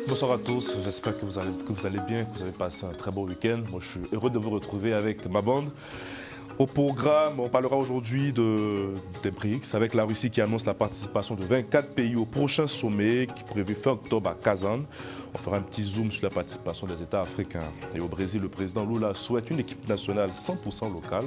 Bonsoir à tous, j'espère que vous allez bien, que vous avez passé un très beau week-end. Moi, je suis heureux de vous retrouver avec ma bande. Au programme, on parlera aujourd'hui des BRICS, avec la Russie qui annonce la participation de 24 pays au prochain sommet qui est prévu fin octobre à Kazan. On fera un petit zoom sur la participation des États africains. Et au Brésil, le président Lula souhaite une équipe nationale 100% locale.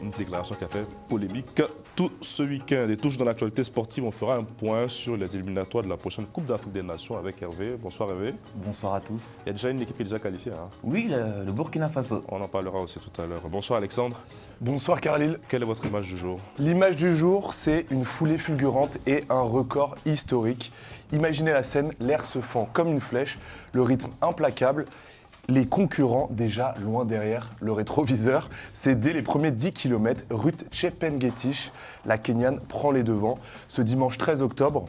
Une déclaration qui a fait polémique tout ce week-end. Et toujours dans l'actualité sportive, on fera un point sur les éliminatoires de la prochaine Coupe d'Afrique des Nations avec Hervé. Bonsoir Hervé. Bonsoir à tous. Il y a déjà une équipe qui est déjà qualifiée. Hein? Oui, le Burkina Faso. On en parlera aussi tout à l'heure. Bonsoir Alexandre. Bonsoir Carlyle. Quelle est votre image du jour? L'image du jour, c'est une foulée fulgurante et un record historique. Imaginez la scène, l'air se fend comme une flèche, le rythme implacable. Les concurrents déjà loin derrière le rétroviseur. C'est dès les premiers 10 km, Ruth Chepngetich, la Kenyane, prend les devants. Ce dimanche 13 octobre,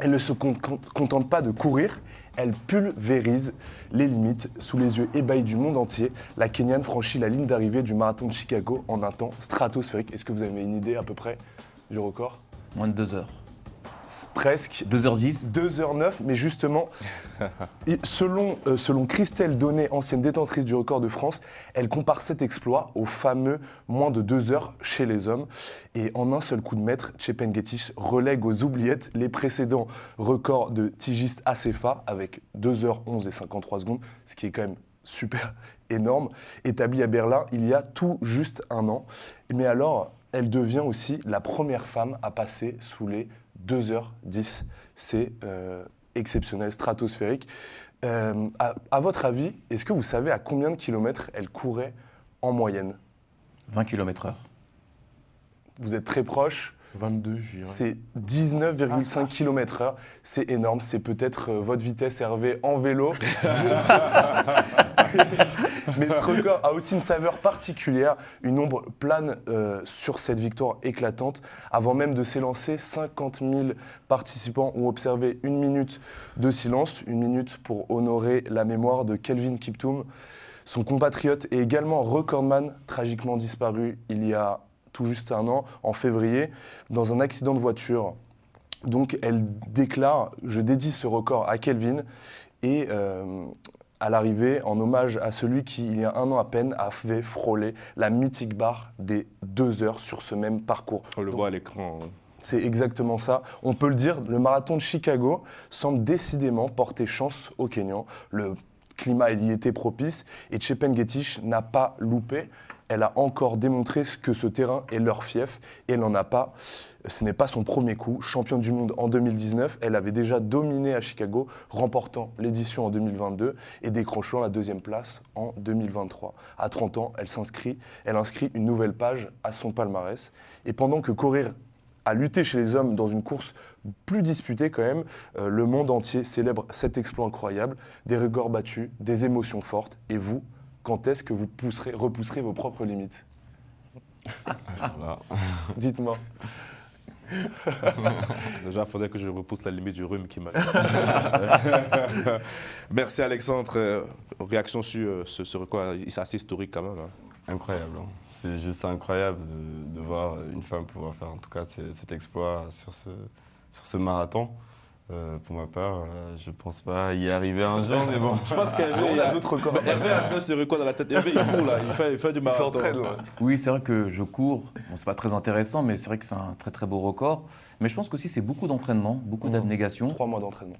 elle ne se contente pas de courir, elle pulvérise les limites. Sous les yeux ébahis du monde entier, la Kenyane franchit la ligne d'arrivée du marathon de Chicago en un temps stratosphérique. Est-ce que vous avez une idée à peu près du record? Moins de 2 heures. Presque. 2h10. 2h09, mais justement, selon Christelle Donnet, ancienne détentrice du record de France, elle compare cet exploit au fameux moins de 2 heures chez les hommes. Et en un seul coup de maître, Chepngetich relègue aux oubliettes les précédents records de Tigist Assefa avec 2h11 et 53 secondes, ce qui est quand même super énorme, établi à Berlin il y a tout juste un an. Mais alors, elle devient aussi la première femme à passer sous les 2h10, c'est exceptionnel, stratosphérique. À votre avis, est-ce que vous savez à combien de kilomètres elle courait en moyenne? 20 km/h. Vous êtes très proche. 22, je dirais. C'est 19,5 km/h. C'est énorme. C'est peut-être votre vitesse, Hervé, en vélo. Je ne sais pas. Mais ce record a aussi une saveur particulière. Une ombre plane sur cette victoire éclatante. Avant même de s'élancer, 50 000 participants ont observé une minute de silence. Une minute pour honorer la mémoire de Kelvin Kiptoum, son compatriote et également recordman, tragiquement disparu il y a tout juste un an, en février, dans un accident de voiture. Donc elle déclare « Je dédie ce record à Kelvin » et à l'arrivée, en hommage à celui qui, il y a un an à peine, avait frôlé la mythique barre des 2 heures sur ce même parcours. On le voit à l'écran. C'est exactement ça. On peut le dire, le marathon de Chicago semble décidément porter chance aux Kenyans. Le climat y était propice et Chepngetich n'a pas loupé. Elle a encore démontré que ce terrain est leur fief et elle n'en a pas. Ce n'est pas son premier coup. Championne du monde en 2019, elle avait déjà dominé à Chicago, remportant l'édition en 2022 et décrochant la 2e place en 2023. À 30 ans, elle inscrit une nouvelle page à son palmarès. Et pendant que courir a lutté chez les hommes dans une course plus disputée quand même, le monde entier célèbre cet exploit incroyable, des records battus, des émotions fortes. Et vous, quand est-ce que vous repousserez vos propres limites? Voilà. Dites-moi. Déjà, il faudrait que je repousse la limite du rhume qui m'a... Merci Alexandre. Réaction sur ce record, c'est assez historique quand même. Hein. Incroyable. Hein. C'est juste incroyable de voir une femme pouvoir faire en tout cas cet exploit sur ce marathon. Pour ma part, je pense pas y arriver un jour, mais bon. Je pense qu'Hervé a d'autres records. Hervé a un peu ce record dans la tête. Hervé, il court là, il fait du marathon. Oui, c'est vrai que je cours. Bon, c'est pas très intéressant, mais c'est vrai que c'est un très très beau record. Mais je pense qu'aussi c'est beaucoup d'entraînement, beaucoup d'abnégation. 3 mois d'entraînement.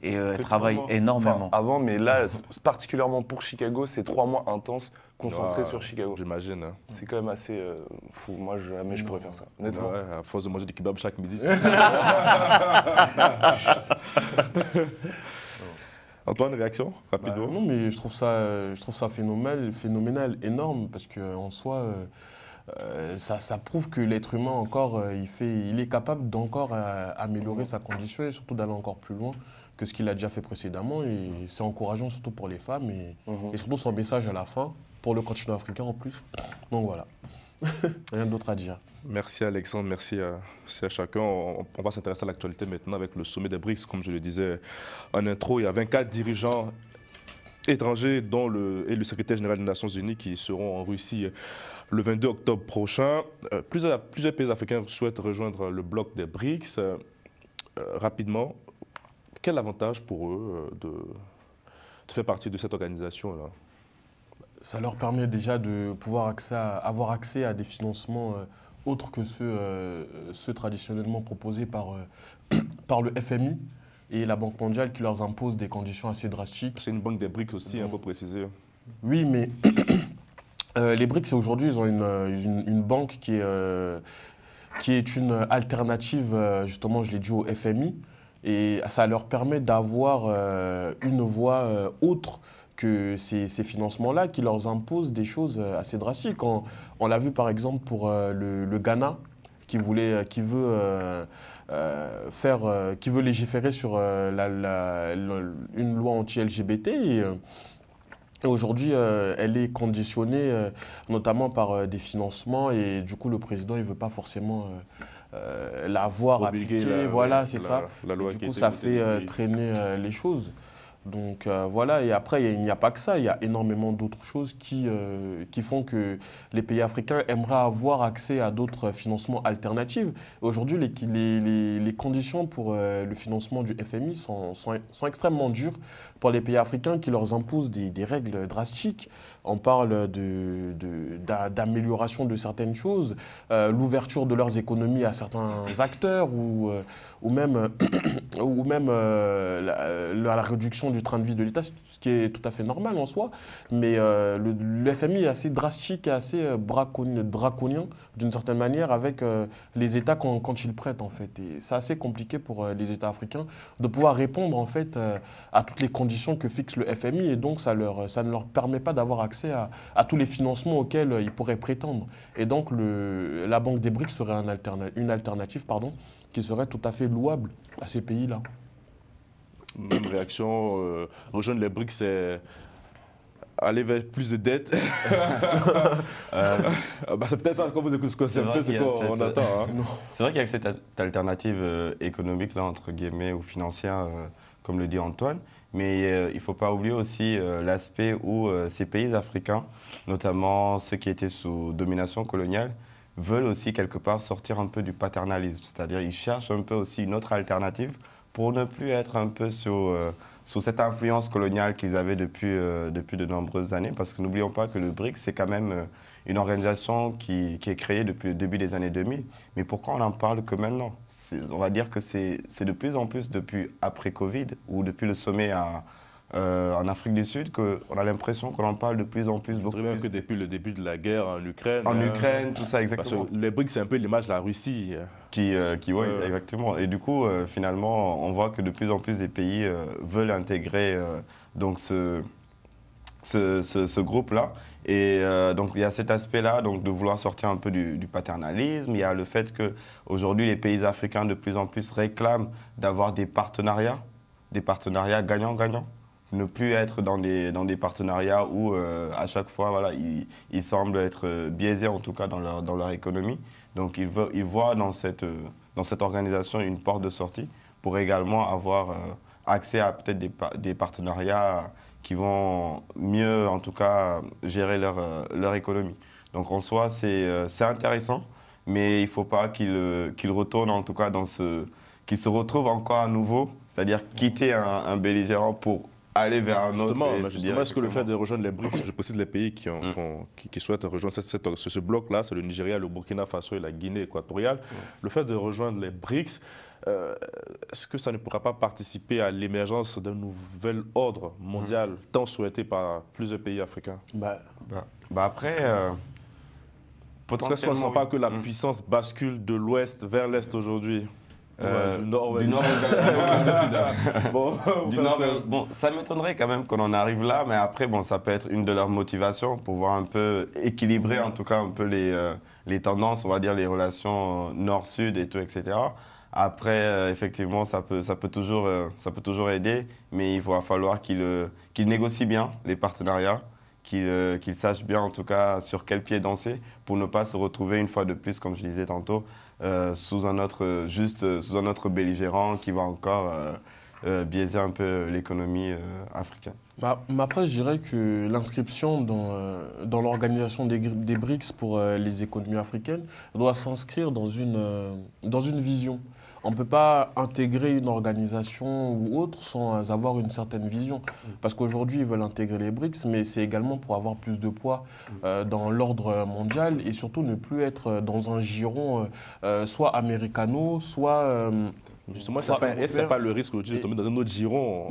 Et elle travaille énormément. Enfin, avant, mais là, particulièrement pour Chicago, c'est 3 mois intenses concentrés sur Chicago. J'imagine. Hein. C'est quand même assez fou. Moi, jamais je pourrais faire ça, honnêtement. Ouais, à force de manger des kebabs chaque midi. Antoine, réaction rapidement? Non, mais je trouve ça phénoménal, énorme, parce qu'en soi, ça prouve que l'être humain encore, il est capable d'encore améliorer sa condition et surtout d'aller encore plus loin que ce qu'il a déjà fait précédemment. Et c'est encourageant surtout pour les femmes et surtout son message à la fin pour le continent africain en plus. Donc voilà, rien d'autre à dire. Merci Alexandre, merci à chacun. On va s'intéresser à l'actualité maintenant avec le sommet des BRICS. Comme je le disais en intro, il y a 24 dirigeants étrangers, dont le secrétaire général des Nations Unies, qui seront en Russie le 22 octobre prochain. Plusieurs pays africains souhaitent rejoindre le bloc des BRICS. Rapidement, quel avantage pour eux de faire partie de cette organisation-là? Ça leur permet déjà de pouvoir avoir accès à des financements autres que ceux traditionnellement proposés par le FMI et la Banque mondiale qui leur impose des conditions assez drastiques. C'est une banque des BRICS aussi, il faut préciser. Oui, mais les BRICS, aujourd'hui, ils ont une banque qui est une alternative, justement, je l'ai dit, au FMI. Et ça leur permet d'avoir une voie autre que ces financements-là qui leur imposent des choses assez drastiques. On l'a vu par exemple pour le Ghana qui veut légiférer sur une loi anti-LGBT. Et aujourd'hui, elle est conditionnée notamment par des financements et du coup le président il veut pas forcément la voir appliquée. Voilà, c'est ça. La loi du coup, ça fait traîner les choses. Donc voilà, et après, il n'y a pas que ça, il y a énormément d'autres choses qui font que les pays africains aimeraient avoir accès à d'autres financements alternatifs. Aujourd'hui, les conditions pour le financement du FMI sont extrêmement dures pour les pays africains qui leur imposent des règles drastiques. On parle d'amélioration de certaines choses, l'ouverture de leurs économies à certains acteurs ou même la réduction du train de vie de l'État, ce qui est tout à fait normal en soi. Mais le FMI est assez drastique et assez draconien d'une certaine manière avec les États quand ils prêtent en fait. Et c'est assez compliqué pour les États africains de pouvoir répondre en fait à toutes les conditions que fixe le FMI et donc ça ne leur permet pas d'avoir accès à tous les financements auxquels ils pourraient prétendre. Et donc la Banque des BRICS serait une alternative qui serait tout à fait louable à ces pays-là. Même réaction, rejoindre les BRICS, c'est aller vers plus de dettes. C'est peut-être ça quand vous écoutez ce qu'on attend. Hein. C'est vrai qu'il y a cette alternative économique, là, entre guillemets, ou financière, comme le dit Antoine. Mais il ne faut pas oublier aussi l'aspect où ces pays africains, notamment ceux qui étaient sous domination coloniale, veulent aussi quelque part sortir un peu du paternalisme. C'est-à-dire qu'ils cherchent un peu aussi une autre alternative pour ne plus être un peu sous cette influence coloniale qu'ils avaient depuis de nombreuses années. Parce que n'oublions pas que le BRICS, c'est quand même une organisation qui est créée depuis le début des années 2000. Mais pourquoi on n'en parle que maintenant? On va dire que c'est de plus en plus depuis après Covid ou depuis le sommet en Afrique du Sud qu'on a l'impression qu'on en parle de plus en plus. Je dirais même que depuis le début de la guerre en Ukraine. En Ukraine, tout ça, exactement. Parce que les BRICS, c'est un peu l'image de la Russie. Oui, exactement. Et du coup, finalement, on voit que de plus en plus des pays veulent intégrer donc ce groupe-là. Et donc, il y a cet aspect-là, donc de vouloir sortir un peu du paternalisme. Il y a le fait qu'aujourd'hui, les pays africains de plus en plus réclament d'avoir des partenariats gagnant-gagnant. Ne plus être dans des partenariats où, à chaque fois, voilà, ils semblent être biaisés, en tout cas, dans leur économie. Donc, ils voient dans cette organisation une porte de sortie pour également avoir accès à peut-être des partenariats qui vont mieux, en tout cas, gérer leur économie. Donc, en soi, c'est intéressant, mais il ne faut pas qu'ils retournent, en tout cas, qu'ils se retrouvent encore à nouveau, c'est-à-dire quitter un belligérant pour aller vers un autre. Justement, est-ce que le fait de rejoindre les BRICS, je précise les pays qui souhaitent rejoindre ce bloc-là, c'est le Nigeria, le Burkina Faso et la Guinée équatoriale. Le fait de rejoindre les BRICS, est-ce que ça ne pourra pas participer à l'émergence d'un nouvel ordre mondial tant souhaité par plusieurs pays africains? Après, potentiellement... Est-ce qu'on ne sent pas que la puissance bascule de l'ouest vers l'est aujourd'hui? Du nord vers le sud. Bon, ça m'étonnerait quand même qu'on en arrive là, mais après, bon, ça peut être une de leurs motivations pour voir un peu équilibrer, en tout cas, un peu les tendances, on va dire, les relations nord-sud et tout, etc. Après, effectivement, ça peut toujours aider, mais il va falloir qu'ils négocient bien les partenariats, qu'ils sachent bien, en tout cas, sur quel pied danser pour ne pas se retrouver une fois de plus, comme je disais tantôt, sous un autre belligérant qui va encore biaiser un peu l'économie africaine. Mais après, je dirais que l'inscription dans l'organisation des BRICS pour les économies africaines doit s'inscrire dans une vision. On ne peut pas intégrer une organisation ou autre sans avoir une certaine vision. Parce qu'aujourd'hui, ils veulent intégrer les BRICS, mais c'est également pour avoir plus de poids dans l'ordre mondial et surtout ne plus être dans un giron soit américano, soit... Justement, c'est pas le risque aujourd'hui de tomber dans un autre giron.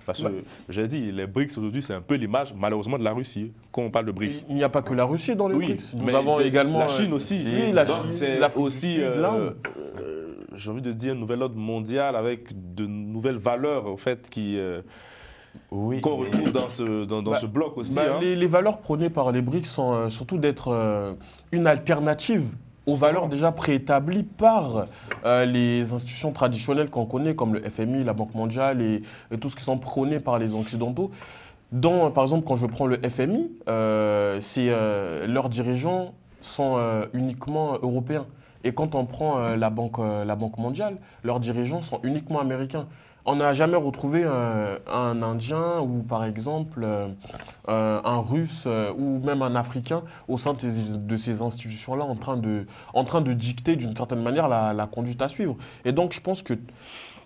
Parce que, j'ai dit, les BRICS aujourd'hui, c'est un peu l'image, malheureusement, de la Russie, quand on parle de BRICS. Il n'y a pas que la Russie dans les BRICS. Nous avons également la Chine aussi. Oui, la Chine, c'est aussi l'Inde. J'ai envie de dire un nouvel ordre mondial avec de nouvelles valeurs, en fait, qu'on retrouve dans ce bloc aussi. Les valeurs prônées par les BRICS sont surtout d'être une alternative aux valeurs déjà préétablies par les institutions traditionnelles qu'on connaît, comme le FMI, la Banque mondiale et tout ce qui sont prônés par les Occidentaux. Par exemple, quand je prends le FMI, leurs dirigeants sont uniquement européens. Et quand on prend la Banque mondiale, leurs dirigeants sont uniquement américains. On n'a jamais retrouvé un Indien ou par exemple un Russe ou même un Africain au sein de ces institutions-là en train de dicter d'une certaine manière la conduite à suivre. Et donc je pense que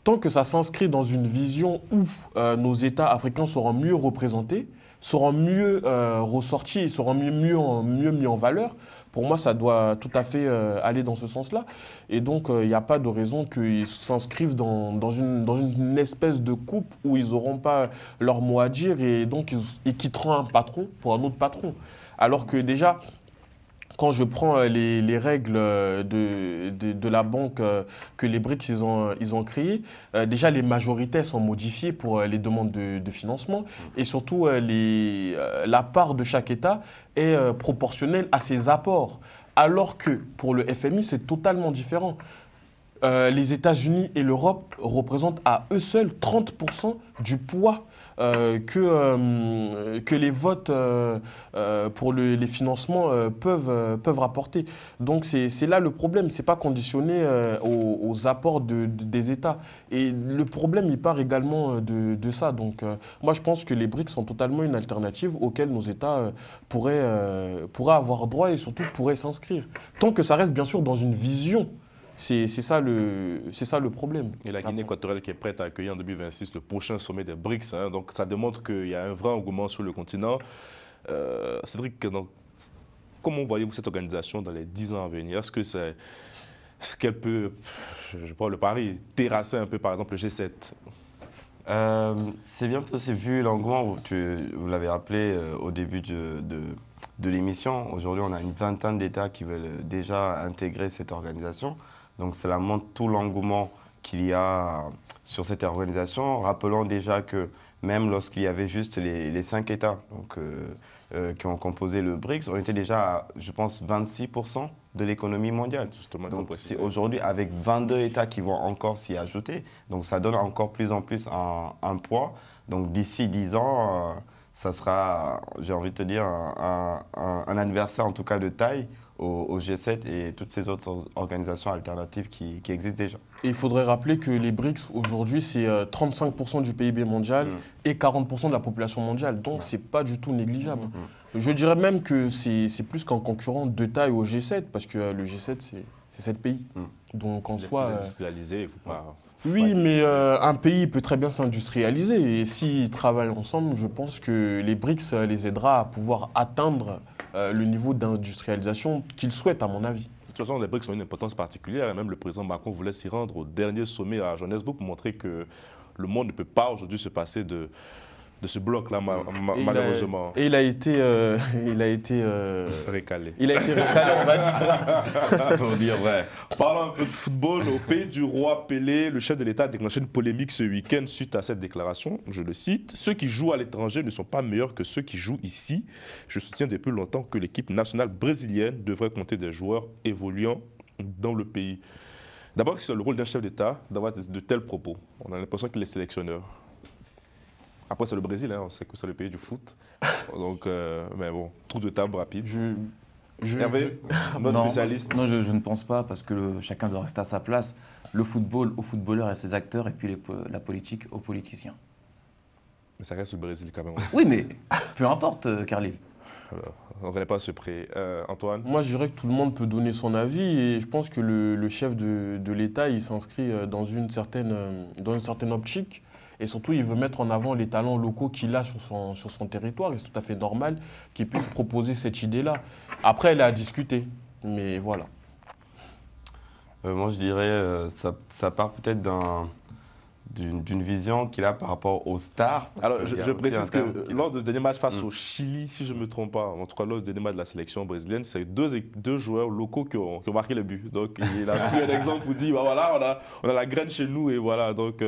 tant que ça s'inscrit dans une vision où nos États africains seront mieux représentés, seront mieux ressortis et seront mieux mis en valeur, pour moi, ça doit tout à fait aller dans ce sens-là. Et donc, il n'y a pas de raison qu'ils s'inscrivent dans une espèce de coupe où ils n'auront pas leur mot à dire et donc ils quitteront un patron pour un autre patron. Alors que déjà, quand je prends les règles de la banque que les BRICS ils ont créées, déjà les majorités sont modifiées pour les demandes de financement et surtout la part de chaque État est proportionnelle à ses apports. Alors que pour le FMI, c'est totalement différent. Les États-Unis et l'Europe représentent à eux seuls 30% du poids que les votes pour les financements peuvent rapporter. Donc c'est là le problème, c'est pas conditionné aux apports des États. Et le problème, il part également de ça. Donc moi, je pense que les BRICS sont totalement une alternative auquel nos États pourraient avoir droit et surtout pourraient s'inscrire. Tant que ça reste bien sûr dans une vision. C'est ça le problème. Et la Guinée équatoriale qui est prête à accueillir en 2026 le prochain sommet des BRICS. Donc ça démontre qu'il y a un vrai engouement sur le continent. Cédric, comment voyez-vous cette organisation dans les 10 ans à venir? Est-ce qu'elle peut, je prends le pari, terrasser un peu par exemple le G7? C'est bien possible, vu l'engouement, vous l'avez rappelé au début de l'émission. Aujourd'hui, on a une vingtaine d'États qui veulent déjà intégrer cette organisation. Donc cela montre tout l'engouement qu'il y a sur cette organisation. Rappelons déjà que même lorsqu'il y avait juste les 5 États qui ont composé le BRICS, on était déjà à, je pense, 26% de l'économie mondiale. Justement, donc c'est aujourd'hui avec 22 États qui vont encore s'y ajouter. Donc ça donne encore plus en plus un poids. Donc d'ici 10 ans, ça sera, j'ai envie de te dire, un adversaire en tout cas de taille au G7 et toutes ces autres organisations alternatives qui existent déjà. Et il faudrait rappeler que les BRICS, aujourd'hui, c'est 35% du PIB mondial et 40% de la population mondiale. Donc, ce n'est pas du tout négligeable. Je dirais même que c'est plus qu'un concurrent de taille au G7, parce que le G7, c'est 7 pays. Donc, en soi... industrialisé, il faut pas... Oui, mais un pays peut très bien s'industrialiser. Et s'ils travaillent ensemble, je pense que les BRICS les aidera à pouvoir atteindre le niveau d'industrialisation qu'ils souhaitent, à mon avis. De toute façon, les BRICS ont une importance particulière. Et même le président Macron voulait s'y rendre au dernier sommet à Johannesburg pour montrer que le monde ne peut pas aujourd'hui se passer de ce bloc-là, malheureusement. Et il a été récalé. Il a été récalé, on va dire. Faut dire vrai. Parlons un peu de football. Au pays du roi Pelé, le chef de l'État a déclenché une polémique ce week-end suite à cette déclaration. Je le cite. « Ceux qui jouent à l'étranger ne sont pas meilleurs que ceux qui jouent ici. Je soutiens depuis longtemps que l'équipe nationale brésilienne devrait compter des joueurs évoluant dans le pays. » D'abord, c'est le rôle d'un chef d'État d'avoir de tels propos. On a l'impression qu'il est sélectionneur. Après, c'est le Brésil, on sait que c'est le pays du foot. Donc, mais bon, tour de table rapide. Hervé, notre spécialiste. Non, je ne pense pas, parce que chacun doit rester à sa place. Le football aux footballeurs et à ses acteurs, et puis la politique aux politiciens. Mais ça reste le Brésil quand même. Oui, mais peu importe, Carlyle. On ne connaît pas ce prix. Antoine? Moi, je dirais que tout le monde peut donner son avis et je pense que le chef de l'État, il s'inscrit dans une certaine optique et surtout, il veut mettre en avant les talents locaux qu'il a sur son territoire et c'est tout à fait normal qu'il puisse proposer cette idée-là. Après, elle est à discuter, mais voilà. Moi, je dirais ça part peut-être d'une vision qu'il a par rapport aux stars. Alors, je précise que lors du dernier match face au Chili, si je ne me trompe pas, en tout cas lors du dernier match de la sélection brésilienne, c'est deux joueurs locaux qui ont marqué le but. Donc, il a pris un exemple pour dire, bah, voilà, on a la graine chez nous et voilà. Donc,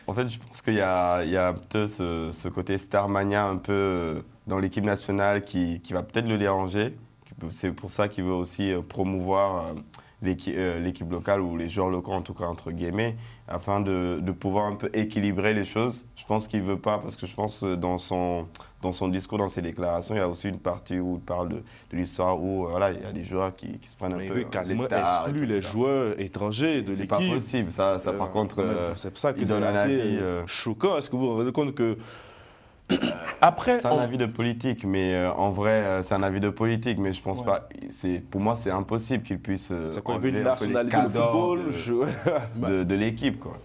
en fait, je pense qu'il y a un peu ce côté starmania un peu dans l'équipe nationale qui va peut-être le déranger. C'est pour ça qu'il veut aussi promouvoir l'équipe locale ou les joueurs locaux, en tout cas entre guillemets, afin de pouvoir un peu équilibrer les choses. Je pense qu'il ne veut pas, parce que je pense que dans son discours, dans ses déclarations, il y a aussi une partie où il parle de l'histoire où voilà, il y a des joueurs qui se prennent un peu. Il veut quasiment les stars exclure les joueurs étrangers de l'équipe. C'est pas possible, ça par contre. C'est pour ça que il c'est donne un assez avis, choquant. Est-ce que vous vous rendez compte que. Après, C'est un avis de politique, mais en vrai, c'est un avis de politique, mais je pense pas. Pour moi, c'est impossible qu'il puisse. C'est qu'on veut enlever un peu les nationaliser le cadors football. de l'équipe, quoi.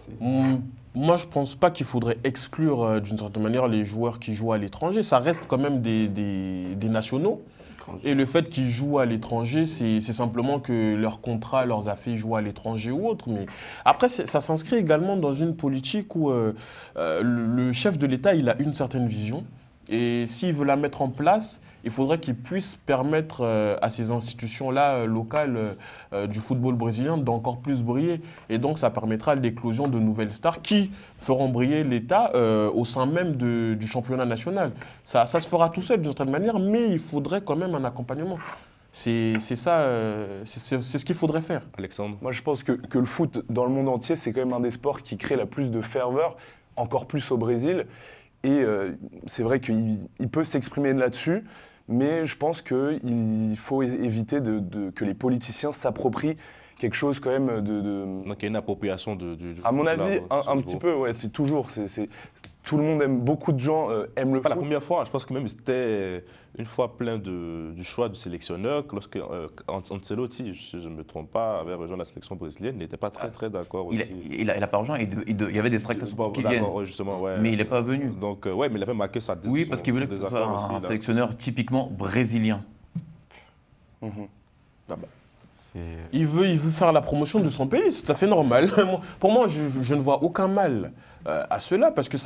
moi, je pense pas qu'il faudrait exclure d'une certaine manière les joueurs qui jouent à l'étranger. Ça reste quand même des nationaux. Et le fait qu'ils jouent à l'étranger, c'est simplement que leur contrat leur a fait jouer à l'étranger ou autre. Mais après, ça s'inscrit également dans une politique où le chef de l'État, il a une certaine vision. Et s'il veut la mettre en place, il faudrait qu'il puisse permettre à ces institutions-là locales du football brésilien d'encore plus briller. Et donc, ça permettra l'éclosion de nouvelles stars qui feront briller l'État au sein même du championnat national. Ça se fera tout seul d'une certaine manière, mais il faudrait quand même un accompagnement. C'est ça, c'est ce qu'il faudrait faire. Alexandre? Moi, je pense que le foot, dans le monde entier, c'est quand même un des sports qui crée la plus de ferveur, encore plus au Brésil. Et c'est vrai qu'il peut s'exprimer là-dessus, mais je pense qu'il faut éviter que les politiciens s'approprient quelque chose quand même Donc il y a une appropriation du à mon football, avis, à ce un niveau. petit peu, ouais, c'est toujours. Tout le monde aime, beaucoup de gens aiment le C'est pas la foot. première fois, je pense que même c'était une fois plein du choix du sélectionneur, lorsque Ancelotti, si je ne me trompe pas, avait rejoint la sélection brésilienne, il n'était pas très d'accord aussi. Il a pas rejoint, il y avait des tractations qui viennent. Ouais, justement, ouais. Mais il n'est pas venu. Donc, ouais, mais il avait marqué sa décision. Oui, parce qu'il voulait que ce soit désaccord un aussi, là. sélectionneur typiquement brésilien. Il veut faire la promotion de son pays, c'est tout à fait normal. Pour moi, je ne vois aucun mal à cela, parce que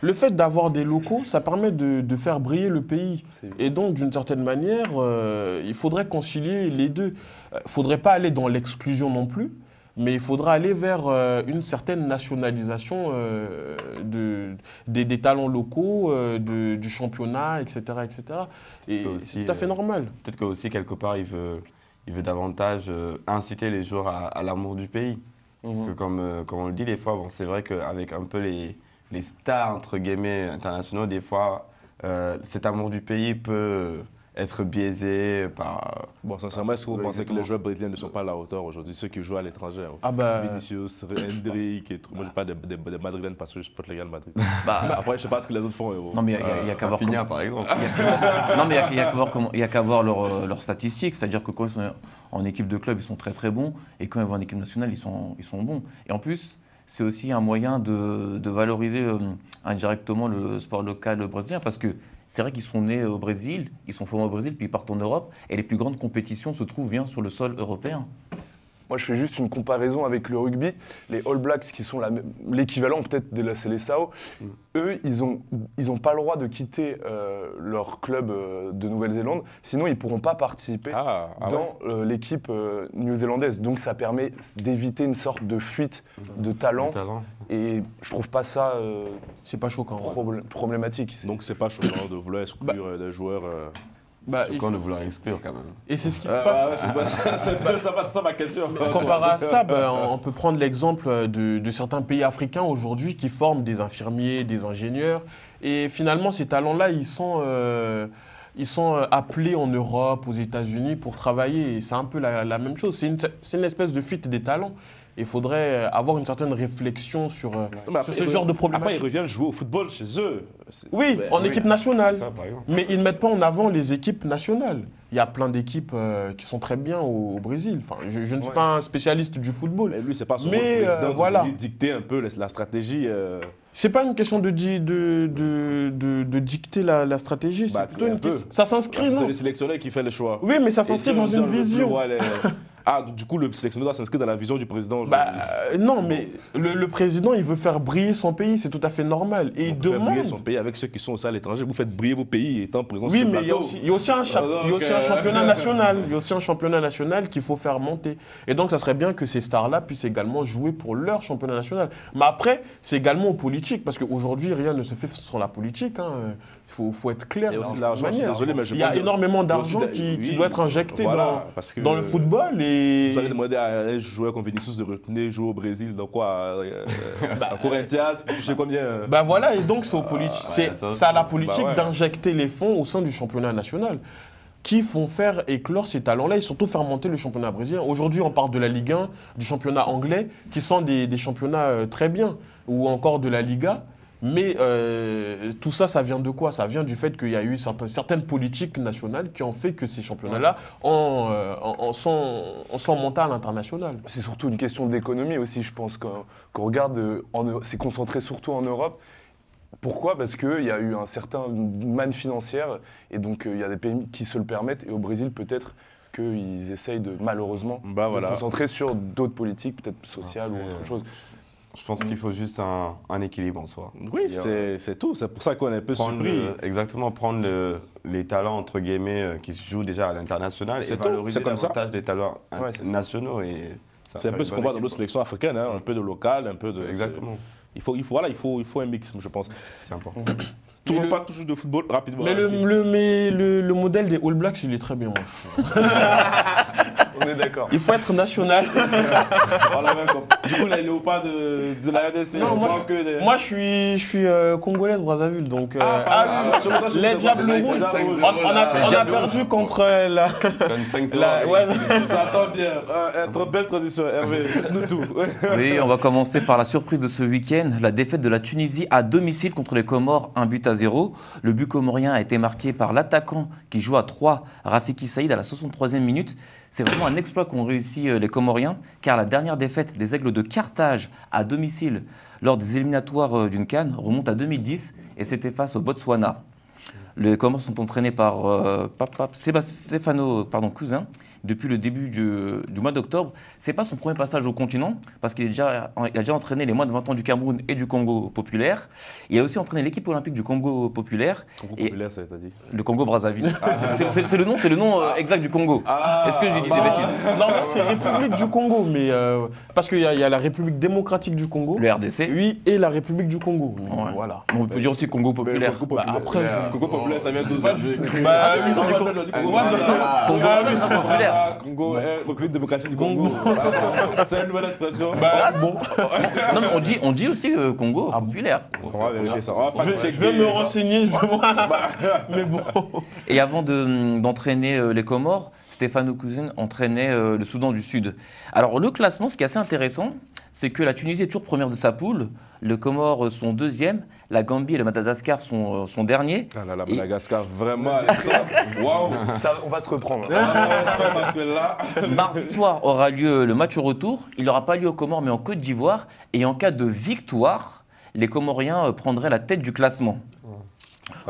le fait d'avoir des locaux, ça permet de faire briller le pays. Et donc, d'une certaine manière, il faudrait concilier les deux. Il ne faudrait pas aller dans l'exclusion non plus, mais il faudra aller vers une certaine nationalisation des talents locaux, du championnat, etc. etc. Et c'est tout à fait normal. Peut-être qu'aussi, quelque part, il veut davantage inciter les joueurs à l'amour du pays. Parce que comme on le dit des fois, bon, c'est vrai qu'avec un peu les stars, entre guillemets, internationaux, des fois, cet amour du pays peut être biaisé par... Bon, sincèrement, est-ce que vous pensez que les joueurs brésiliens ne sont pas à la hauteur aujourd'hui, ceux qui jouent à l'étranger? Ah bah... Vinicius, Hendrick et tout. Moi, je ne parle pas des Madrilènes parce que je supporte le Real Madrid. Bah, Après, je ne sais pas ce que les autres font. non, mais il y a qu'à voir Rafinha, par exemple. Non, mais il y a qu'à voir leurs statistiques. C'est-à-dire que quand ils sont en équipe de club, ils sont très très bons. Et quand ils vont en équipe nationale, ils sont bons. Et en plus, c'est aussi un moyen de valoriser indirectement le sport local brésilien. Parce que c'est vrai qu'ils sont nés au Brésil, ils sont formés au Brésil, puis ils partent en Europe. Et les plus grandes compétitions se trouvent bien sur le sol européen. Moi, je fais juste une comparaison avec le rugby. Les All Blacks, qui sont l'équivalent peut-être de la Seleção, eux, ils ont pas le droit de quitter leur club de Nouvelle-Zélande, sinon ils ne pourront pas participer dans l'équipe néo-zélandaise. Donc ça permet d'éviter une sorte de fuite de talent. Et je trouve pas ça c'est pas choquant. problématique. Donc c'est pas choquant de vouloir exclure des joueurs... C'est quand de vouloir exclure quand même. Et c'est ce qui se passe. C'est ça ma question. Comparé à ça, on peut prendre l'exemple de certains pays africains aujourd'hui qui forment des infirmiers, des ingénieurs. Et finalement, ces talents-là, ils sont appelés en Europe, aux États-Unis pour travailler. Et c'est un peu la même chose. C'est une espèce de fuite des talents. Il faudrait avoir une certaine réflexion sur ce genre de Après, problématique. ils reviennent jouer au football chez eux. Oui, en équipe nationale. Ça, par exemple. Mais ils ne mettent pas en avant les équipes nationales. Il y a plein d'équipes qui sont très bien au Brésil. Enfin, je ne suis pas un spécialiste du football. Mais lui, c'est pas son Mais, rôle de président de voilà. venir dicter un peu la stratégie. C'est pas une question de dicter la stratégie, Bah, c'est plutôt un une peu. question. Ça s'inscrit, C'est non? le sélectionneur qui fait le choix. Oui, mais ça Et s'inscrit si dans on une veut vision. voir Ah, du coup, le sélectionneur doit s'inscrire dans la vision du président. Non, mais le président, il veut faire briller son pays, c'est tout à fait normal. Et il Vous faites briller demande. son pays avec ceux qui sont aussi à l'étranger. Vous faites briller vos pays étant présent Oui, sur le mais plateau. il y a aussi un championnat national. Il y a aussi un championnat national qu'il faut faire monter. Et donc, ça serait bien que ces stars-là puissent également jouer pour leur championnat national. Mais après, c'est également aux politiques, parce qu'aujourd'hui, rien ne se fait sans la politique. Hein. Il faut être clair. Il y a de aussi de toute l'argent, je suis manière. désolé, mais je Il y a pense que- énormément il y a aussi d'argent de- qui oui, doit être injecté voilà, parce que- dans le football. Et... Vous allez demander à un joueur comme Vinicius de retourner jouer au Brésil, dans quoi à Corinthians, je sais combien. Ben voilà, et donc c'est aux politiques. C'est à la politique Bah ouais. d'injecter les fonds au sein du championnat national qui font faire éclore ces talents-là et surtout faire monter le championnat brésilien. Aujourd'hui, on parle de la Ligue 1, du championnat anglais, qui sont des championnats très bien, ou encore de la Liga. Mais tout ça, ça vient de quoi? Ça vient du fait qu'il y a eu certaines politiques nationales qui ont fait que ces championnats-là sont montés à l'international. C'est surtout une question d'économie aussi, je pense. Quand on regarde, c'est concentré surtout en Europe. Pourquoi? Parce qu'il y a eu une manne financière et donc il y a des pays qui se le permettent. Et au Brésil, peut-être qu'ils essayent malheureusement Bah voilà. de concentrer sur d'autres politiques, peut-être sociales ou autre chose. Je pense qu'il faut juste un équilibre en soi. Oui, c'est tout. C'est pour ça qu'on est un peu surpris. Exactement, prendre les talents, entre guillemets, qui se jouent déjà à l'international et C'est tout, valoriser c'est comme ça. davantage les talents Ouais, c'est ça. nationaux. Et ça C'est un fait peu une ce qu'on bonne voit dans équipe, nos quoi. sélections africaines, hein, un peu de local, un peu de. Exactement, Il faut un mix, je pense. c'est important. Tout le Mais monde parle toujours de football rapidement. Mais le modèle des All Blacks, il est très bien, moi, je trouve. On est d'accord. Il faut être national. Voilà, même comme- Du coup, les léopards de la RDC, Non, on moi, parle que des. Moi, je suis congolais de Brazzaville, donc... les Diables Rouges, on a perdu contre la... Ouais, Ça tombe bien. Très belle transition, Hervé. Nous tout. Oui, on va commencer par la surprise de ce week-end, la défaite de la Tunisie à domicile contre les Comores, 1-0. Le but comorien a été marqué par l'attaquant qui joue à 3, Rafiki Saïd, à la 63e minute. C'est vraiment un exploit qu'ont réussi les Comoriens, car la dernière défaite des Aigles de Carthage à domicile lors des éliminatoires d'une CAN remonte à 2010 et c'était face au Botswana. Les Comores sont entraînés par Stefano Cousin depuis le début du mois d'octobre. Ce n'est pas son premier passage au continent, parce qu'il a déjà entraîné les moins de 20 ans du Cameroun et du Congo populaire. Il a aussi entraîné l'équipe olympique du Congo populaire. Congo Et populaire, ça t'a dit. le Congo Brazzaville. C'est le nom exact du Congo. Est-ce que j'ai dit des bêtises? non, c'est République du Congo, mais parce qu'il y a la République démocratique du Congo, Le RDC. oui, et la République du Congo. Ouais. Voilà. On peut dire aussi Congo populaire. Congo populaire. après, Congo populaire, ça vient d'où Pas ça? du tout. Ah, si, ils sont du Congo. Congo populaire. Congo, République démocratique du Congo. C'est une nouvelle expression. Bon, Non, mais on dit aussi Congo populaire. On va vérifier ça. On va je fact-checker. vais me renseigner, mais bon. Et avant d'entraîner les Comores, Stefano Cousin entraînait le Soudan du Sud. Alors le classement, ce qui est assez intéressant, c'est que la Tunisie est toujours première de sa poule, les Comores sont deuxième, la Gambie et le Madagascar sont derniers. Ah là là, Et- Madagascar, vraiment. Waouh. Ça, on va se reprendre. Parce que là. Mardi soir aura lieu le match retour. Il n'aura pas lieu aux Comores, mais en Côte d'Ivoire. Et en cas de victoire, les Comoriens prendraient la tête du classement.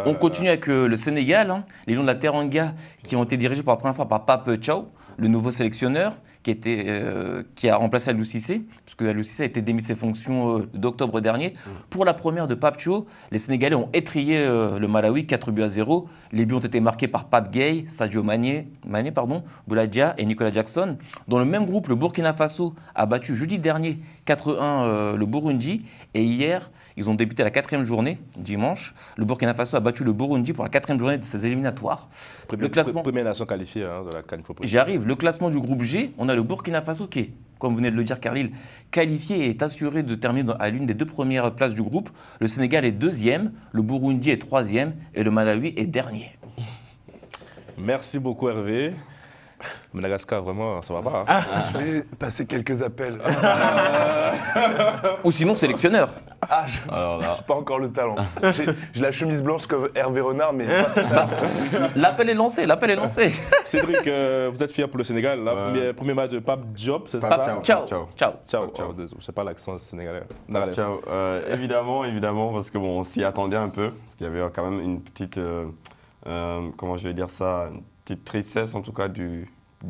On continue avec le Sénégal, hein, les Lions de la Teranga, qui ont été dirigés pour la première fois par Pape Thiaw, le nouveau sélectionneur, qui a remplacé Aliou Cissé, puisque Aliou Cissé a été démis de ses fonctions d'octobre dernier. Pour la première de Pape Thiaw, les Sénégalais ont étrillé le Malawi 4-0. Les buts ont été marqués par Pape Gueye, Sadio Mané, Bouladia et Nicolas Jackson. Dans le même groupe, le Burkina Faso a battu jeudi dernier 4-1 le Burundi. Et hier, ils ont débuté la 4e journée, dimanche. Le Burkina Faso a battu le Burundi pour la 4e journée de ses éliminatoires. Le classement... Première nation qualifiée de la CAN. J'y arrive. Le classement du groupe G, on a le Burkina Faso qui est, comme vous venez de le dire, Carlil, qualifié et est assuré de terminer à l'une des 2 premières places du groupe. Le Sénégal est 2e, le Burundi est 3e et le Malawi est dernier. Merci beaucoup, Hervé. Madagascar, vraiment, ça va pas. Hein. Je vais passer quelques appels. Ou sinon sélectionneur. Ah, je n'ai pas encore le talent. J'ai la chemise blanche comme Hervé Renard, mais pas ce talent. L'appel est lancé, l'appel est lancé. Cédric, vous êtes fier pour le Sénégal. Là, premier match de Pape Diop, c'est ça? Ciao. Ciao. Désolé, je sais pas l'accent sénégalais. Ciao. Évidemment, parce que bon, on s'y attendait un peu, parce qu'il y avait quand même une petite, comment je vais dire ça, une petite tristesse en tout cas du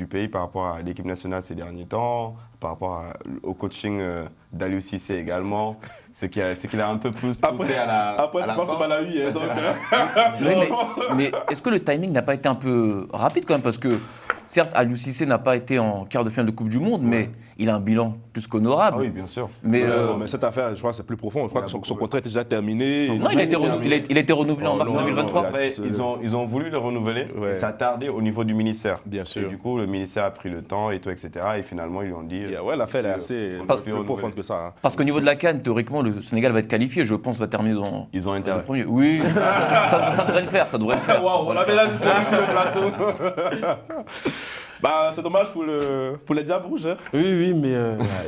pays par rapport à l'équipe nationale ces derniers temps, par rapport au coaching d'Aliou Cissé également. C'est qu'il a un peu plus poussé à la. Après, c'est pas ce Malawi. Donc, Oui, mais est-ce que le timing n'a pas été un peu rapide quand même? Parce que certes, Aliou Cissé n'a pas été en quart de finale de Coupe du Monde, mais il a un bilan plus qu'honorable. Ah oui, bien sûr. Mais, mais cette affaire, je crois que c'est plus profond. Je crois que son contrat était déjà terminé. non, il a été renouvelé en mars 2023. Après, ils ont voulu le renouveler, et ça a tardé au niveau du ministère. Bien sûr. Et du coup, le ministère a pris le temps et tout, etc. Et finalement, ils lui ont dit. Ouais, l'affaire est assez plus profonde que ça. Hein. Parce qu'au niveau de la CAN, théoriquement, le Sénégal va être qualifié, je pense, va terminer dans. Ils ont le intérêt. premier. Oui, ça devrait le faire, ça devrait le faire. Waouh, on avait là sur le plateau. Bah, c'est dommage pour les Diables Rouges. Hein. Oui, mais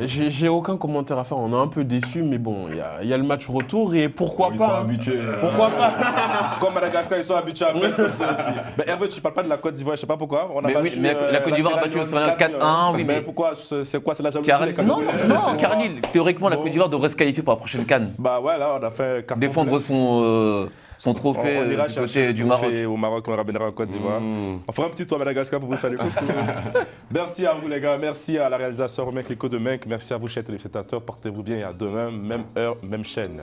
j'ai aucun commentaire à faire. On est un peu déçus, mais bon, il y a le match retour et pourquoi Ils pas. sont habitués. Pourquoi pas. Comme Madagascar, ils sont habitués à mettre comme ça aussi. Mais Hervé, tu parles pas de la Côte d'Ivoire, je sais pas pourquoi. On a Mais oui, battu, mais la Côte d'Ivoire a battu le Sénégal 4-1, oui, mais. Pourquoi? C'est quoi? C'est la jalousie? Non, Carnil, théoriquement, la Côte d'Ivoire devrait se qualifier pour la prochaine CAN. Bah ouais, là, on a fait un carton Défendre plein. son trophée On ira du chercher côté le du trophée Maroc. au Maroc, on ramènera en Côte d'Ivoire. On fera un petit tour à Madagascar pour vous saluer. Merci à vous les gars, merci à la réalisation Romain Clicquot de Menk, merci à vous chers téléspectateurs, portez-vous bien et à demain, même heure, même chaîne.